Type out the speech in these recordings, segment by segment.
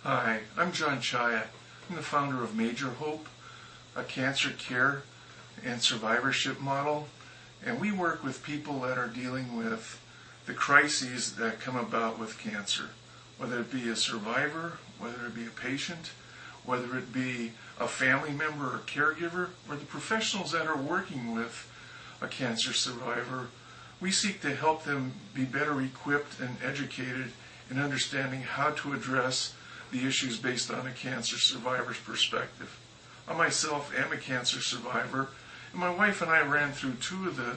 Hi, I'm John Chaya. I'm the founder of MajorHOPE, a cancer care and survivorship model, and we work with people that are dealing with the crises that come about with cancer, whether it be a survivor, whether it be a patient, whether it be a family member or caregiver, or the professionals that are working with a cancer survivor. We seek to help them be better equipped and educated in understanding how to address the issues based on a cancer survivor's perspective. I myself am a cancer survivor, and my wife and I ran through two of the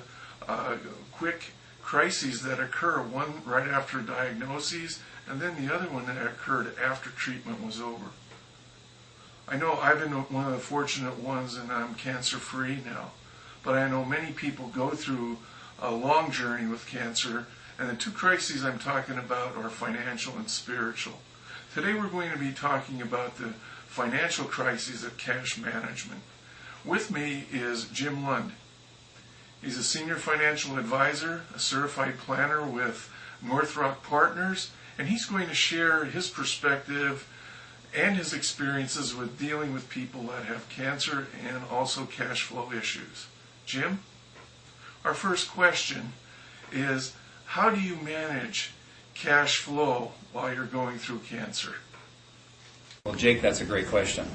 quick crises that occur, one right after diagnoses, and then the other one that occurred after treatment was over. I know I've been one of the fortunate ones and I'm cancer-free now, but I know many people go through a long journey with cancer, and the two crises I'm talking about are financial and spiritual. Today we're going to be talking about the financial crises of cash management. With me is Jim Lund. He's a senior financial advisor, a certified planner with North Rock Partners, and he's going to share his perspective and his experiences with dealing with people that have cancer and also cash flow issues. Jim, our first question is, how do you manage cash flow while you're going through cancer? Well, Jake, that's a great question.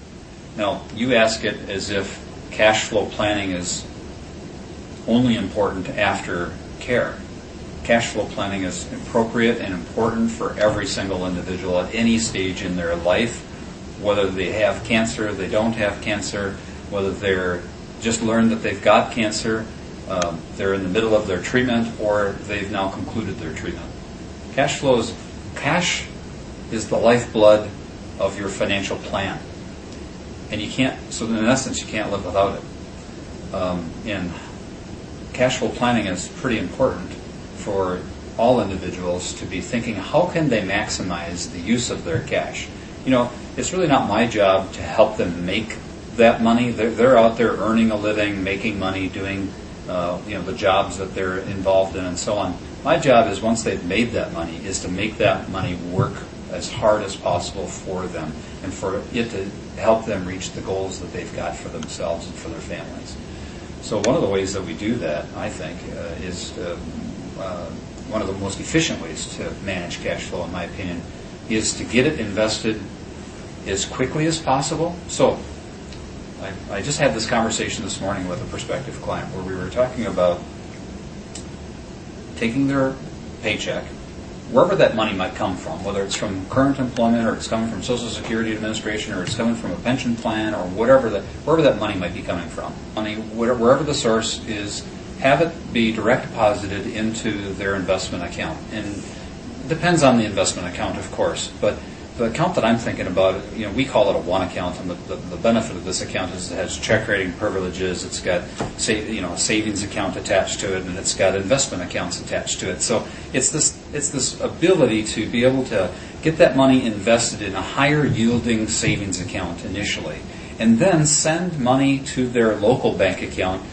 Now, you ask it as if cash flow planning is only important after care. Cash flow planning is appropriate and important for every single individual at any stage in their life, whether they have cancer, they don't have cancer, whether they're just learned that they've got cancer, they're in the middle of their treatment, or they've now concluded their treatment. Cash is the lifeblood of your financial plan. And so in essence, you can't live without it. And cash flow planning is pretty important for all individuals to be thinking, how can they maximize the use of their cash? You know, it's really not my job to help them make that money. They're out there earning a living, making money, doing the jobs that they're involved in and so on. My job is, once they've made that money, is to make that money work as hard as possible for them and for it to help them reach the goals that they've got for themselves and for their families. So one of the ways that we do that, I think, is one of the most efficient ways to manage cash flow, in my opinion, is to get it invested as quickly as possible. So I just had this conversation this morning with a prospective client where we were talking about taking their paycheck, wherever that money might come from, whether it's from current employment or it's coming from Social Security Administration or it's coming from a pension plan or wherever that money might be coming from. Wherever the source is, have it be direct deposited into their investment account. And it depends on the investment account, of course, but the account that I'm thinking about, we call it a one account, and the benefit of this account is it has check rating privileges, it's got a savings account attached to it, and it's got investment accounts attached to it. So it's this ability to be able to get that money invested in a higher yielding savings account initially, and then send money to their local bank account,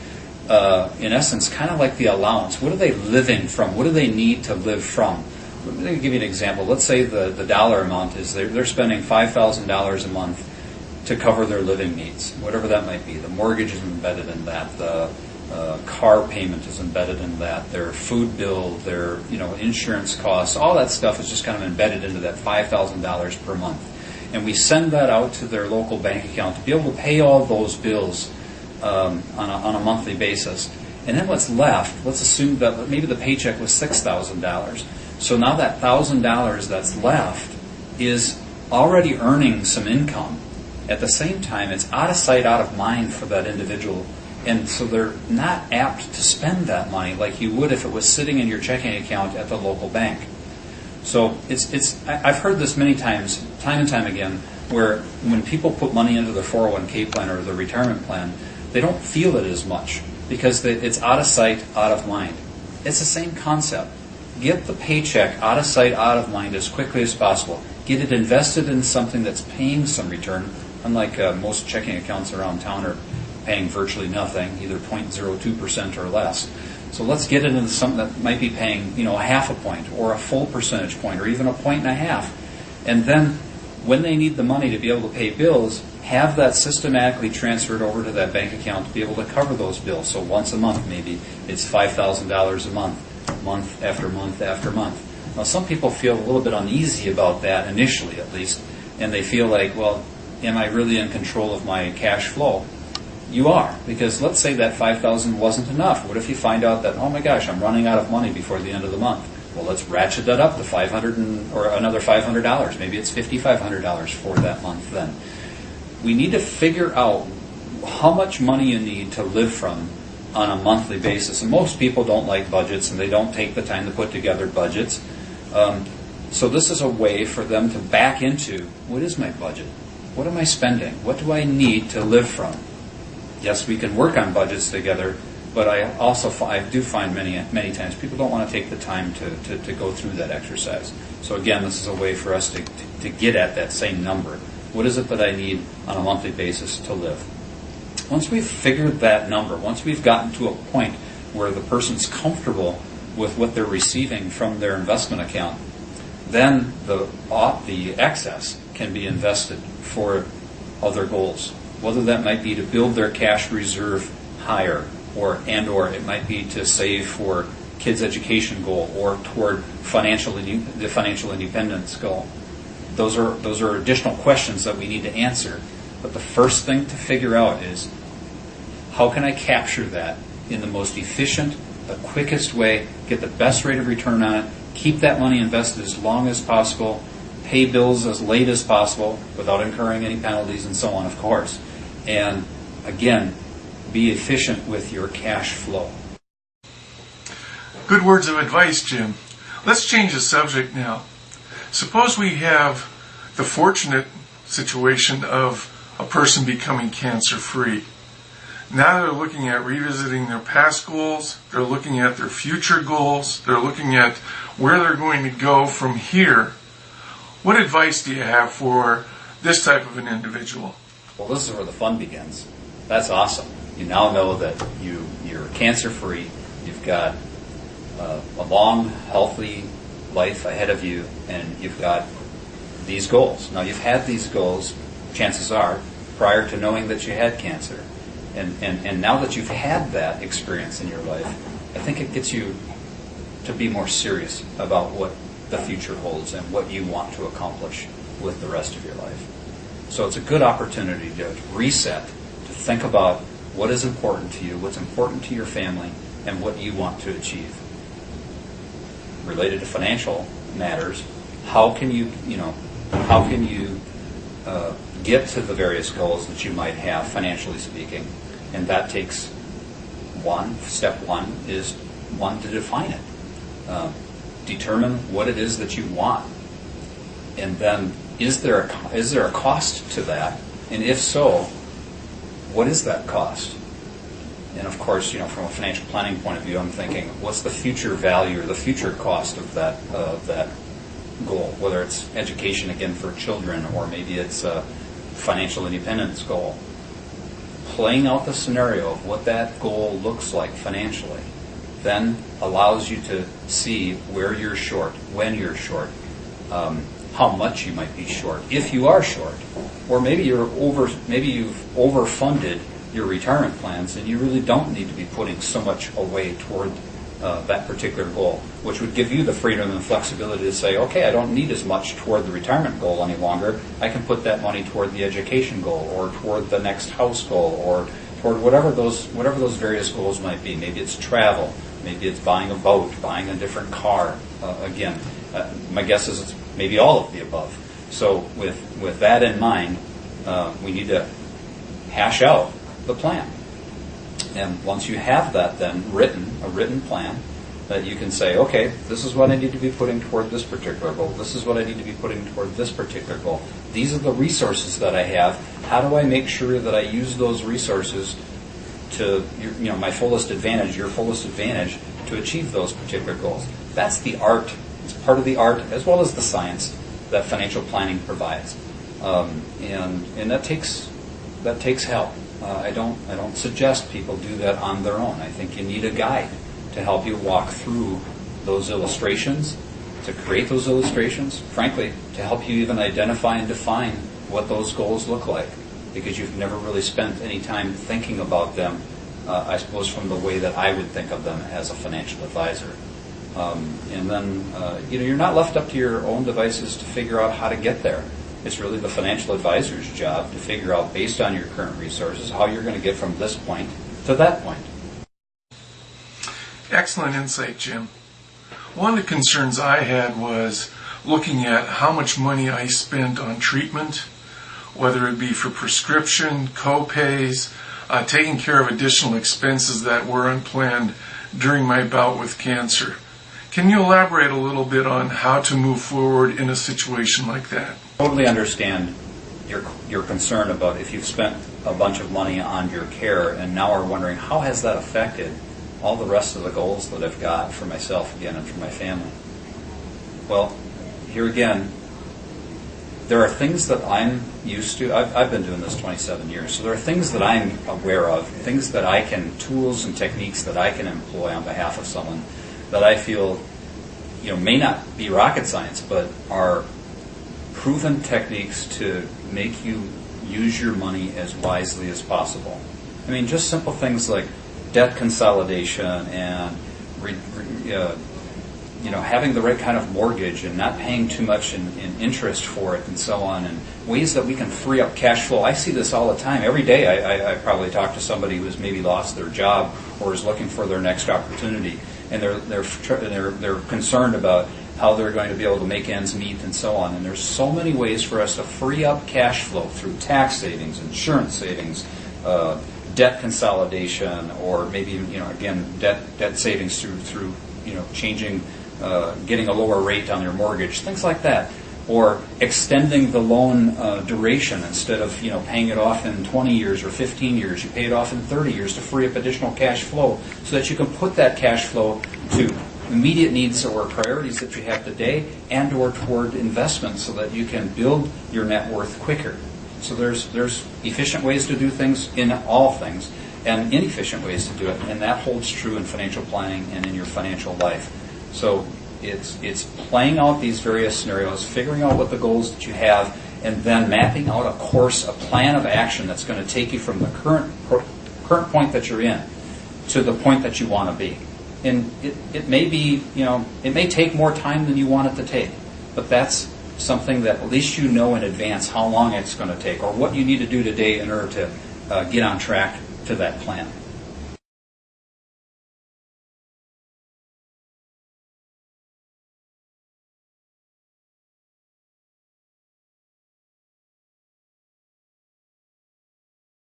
in essence, kind of like the allowance. What are they living from? What do they need to live from? Let me give you an example. Let's say the dollar amount is they're spending $5,000 a month to cover their living needs, whatever that might be. The mortgage is embedded in that. The car payment is embedded in that. Their food bill, their insurance costs, all that stuff is just kind of embedded into that $5,000 per month. And we send that out to their local bank account to be able to pay all those bills on a monthly basis. And then what's left, let's assume that maybe the paycheck was $6,000. So now that $1,000 that's left is already earning some income. At the same time, it's out of sight, out of mind for that individual. And so they're not apt to spend that money like you would if it was sitting in your checking account at the local bank. So I've heard this many times, time and time again, where when people put money into their 401k plan or their retirement plan, they don't feel it as much because it's out of sight, out of mind. It's the same concept. Get the paycheck out of sight, out of mind as quickly as possible. Get it invested in something that's paying some return, unlike most checking accounts around town are paying virtually nothing, either 0.02% or less. So let's get it into something that might be paying, half a point or a full percentage point or even a point and a half. And then when they need the money to be able to pay bills, have that systematically transferred over to that bank account to be able to cover those bills. So once a month, maybe it's $5,000 a month, month after month after month. Now, some people feel a little bit uneasy about that initially, at least, and they feel like, well, am I really in control of my cash flow? You are, because let's say that $5,000 wasn't enough. What if you find out that, oh my gosh, I'm running out of money before the end of the month? Well, let's ratchet that up to $500 or another $500. Maybe it's $5,500 for that month then. We need to figure out how much money you need to live from on a monthly basis. And most people don't like budgets, and they don't take the time to put together budgets. So this is a way for them to back into, what is my budget? What am I spending? What do I need to live from? Yes, we can work on budgets together, but I do find many times people don't want to take the time to go through that exercise. So again, this is a way for us to get at that same number. What is it that I need on a monthly basis to live? Once we've figured that number, once we've gotten to a point where the person's comfortable with what they're receiving from their investment account, then the excess can be invested for other goals. Whether that might be to build their cash reserve higher, or it might be to save for kids' education goal, or toward the financial independence goal. Those are additional questions that we need to answer. But the first thing to figure out is, how can I capture that in the most efficient, the quickest way, get the best rate of return on it, keep that money invested as long as possible, pay bills as late as possible without incurring any penalties and so on, of course. And again, be efficient with your cash flow. Good words of advice, Jim. Let's change the subject now. Suppose we have the fortunate situation of a person becoming cancer-free. Now they're looking at revisiting their past goals, they're looking at their future goals, they're looking at where they're going to go from here. What advice do you have for this type of an individual? Well, this is where the fun begins. That's awesome. You now know that you're cancer-free, you've got a long, healthy life ahead of you, and you've got these goals. Now, you've had these goals, chances are, prior to knowing that you had cancer. And now that you've had that experience in your life, I think it gets you to be more serious about what the future holds and what you want to accomplish with the rest of your life. So it's a good opportunity to reset, to think about what is important to you, what's important to your family, and what you want to achieve. Related to financial matters, how can you get to the various goals that you might have, financially speaking? And that takes step one is to define it. Determine what it is that you want. And then, is there a cost to that? And if so, what is that cost? And of course, from a financial planning point of view, I'm thinking, what's the future value or the future cost of that goal? Whether it's education again for children, or maybe it's a financial independence goal. Playing out the scenario of what that goal looks like financially then allows you to see where you're short, when you're short, how much you might be short, if you are short, or maybe you've overfunded your retirement plans and you really don't need to be putting so much away toward that particular goal, which would give you the freedom and flexibility to say, okay, I don't need as much toward the retirement goal any longer. I can put that money toward the education goal, or toward the next house goal, or toward whatever those various goals might be. Maybe it's travel, maybe it's buying a boat, buying a different car. My guess is it's maybe all of the above. So with that in mind, we need to hash out the plan. And once you have that then a written plan, that you can say, okay, this is what I need to be putting toward this particular goal. This is what I need to be putting toward this particular goal. These are the resources that I have. How do I make sure that I use those resources to my fullest advantage, your fullest advantage, to achieve those particular goals? That's the art. It's part of the art as well as the science that financial planning provides, and that takes help. I don't suggest people do that on their own. I think you need a guide to help you walk through those illustrations to create those illustrations, frankly, to help you even identify and define what those goals look like, because you've never really spent any time thinking about them, I suppose, from the way that I would think of them as a financial advisor. And then, you're not left up to your own devices to figure out how to get there. It's really the financial advisor's job to figure out, based on your current resources, how you're going to get from this point to that point. Excellent insight, Jim. One of the concerns I had was looking at how much money I spent on treatment, whether it be for prescription, co-pays, taking care of additional expenses that were unplanned during my bout with cancer. Can you elaborate a little bit on how to move forward in a situation like that? Totally understand your concern about if you've spent a bunch of money on your care and now are wondering how has that affected all the rest of the goals that I've got for myself again and for my family. Well, here again, there are things that I'm used to. I've been doing this 27 years, so there are things that I'm aware of, things that I can, tools and techniques that I can employ on behalf of someone that I feel, may not be rocket science, but are proven techniques to make you use your money as wisely as possible. I mean, just simple things like debt consolidation and having the right kind of mortgage and not paying too much in interest for it and so on, and ways that we can free up cash flow. I see this all the time. Every day I probably talk to somebody who's maybe lost their job or is looking for their next opportunity, and they're concerned about how they're going to be able to make ends meet and so on. And there's so many ways for us to free up cash flow through tax savings, insurance savings, debt consolidation, or maybe again debt savings through changing, getting a lower rate on your mortgage, things like that, or extending the loan duration. Instead of paying it off in 20 years or 15 years, you pay it off in 30 years to free up additional cash flow, so that you can put that cash flow to immediate needs or priorities that you have today, and or toward investments so that you can build your net worth quicker. So there's efficient ways to do things in all things, and inefficient ways to do it, and that holds true in financial planning and in your financial life. So it's playing out these various scenarios, figuring out what the goals that you have, and then mapping out a course, a plan of action that's going to take you from the current point that you're in to the point that you want to be. And it may be, it may take more time than you want it to take, but that's something that at least in advance how long it's going to take or what you need to do today in order to get on track to that plan.